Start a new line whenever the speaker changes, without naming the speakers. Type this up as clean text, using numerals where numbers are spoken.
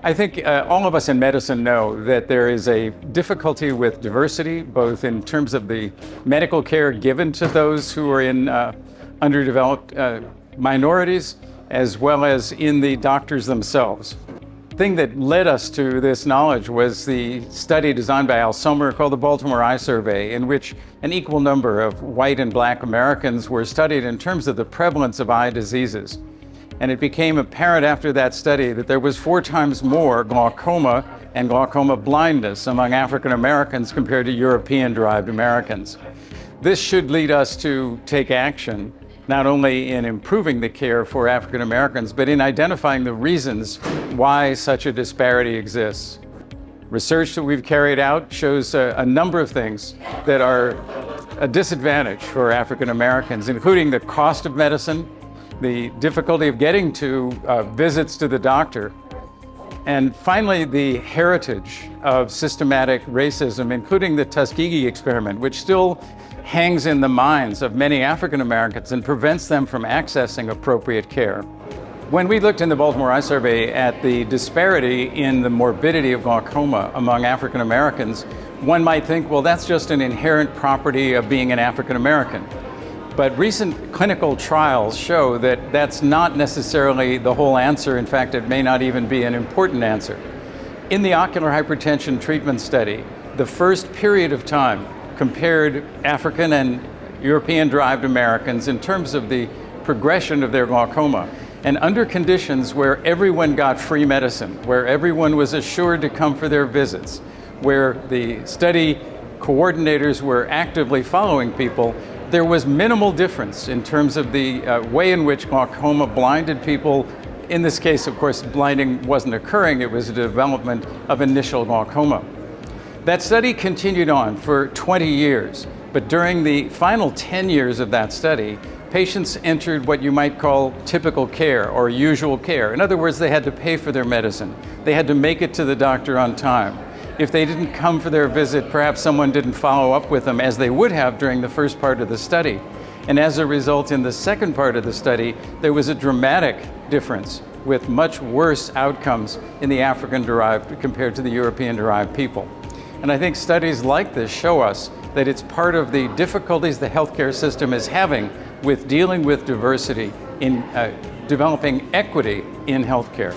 I think all of us in medicine know that there is a difficulty with diversity, both in terms of the medical care given to those who are in underdeveloped minorities, as well as in the doctors themselves. The thing that led us to this knowledge was the study designed by Al Sommer called the Baltimore Eye Survey, in which an equal number of white and black Americans were studied in terms of the prevalence of eye diseases. And it became apparent after that study that there was 4 times more glaucoma and glaucoma blindness among African Americans compared to European-derived Americans. This should lead us to take action, not only in improving the care for African Americans, but in identifying the reasons why such a disparity exists. Research that we've carried out shows a number of things that are a disadvantage for African Americans, including the cost of medicine, the difficulty of getting to visits to the doctor, and finally the heritage of systematic racism, including the Tuskegee experiment, which still hangs in the minds of many African Americans and prevents them from accessing appropriate care. When we looked in the Baltimore Eye Survey at the disparity in the morbidity of glaucoma among African Americans, one might think, well, that's just an inherent property of being an African American. But recent clinical trials show that that's not necessarily the whole answer. In fact, it may not even be an important answer. In the ocular hypertension treatment study, the first period of time compared African and European-derived Americans in terms of the progression of their glaucoma. And under conditions where everyone got free medicine, where everyone was assured to come for their visits, where the study coordinators were actively following people, there was minimal difference in terms of the way in which glaucoma blinded people. In this case, of course, blinding wasn't occurring, it was a development of initial glaucoma. That study continued on for 20 years, but during the final 10 years of that study, patients entered what you might call typical care or usual care. In other words, they had to pay for their medicine. They had to make it to the doctor on time. If they didn't come for their visit, perhaps someone didn't follow up with them as they would have during the first part of the study. And as a result, in the second part of the study, there was a dramatic difference with much worse outcomes in the African-derived compared to the European-derived people. And I think studies like this show us that it's part of the difficulties the healthcare system is having with dealing with diversity in developing equity in healthcare.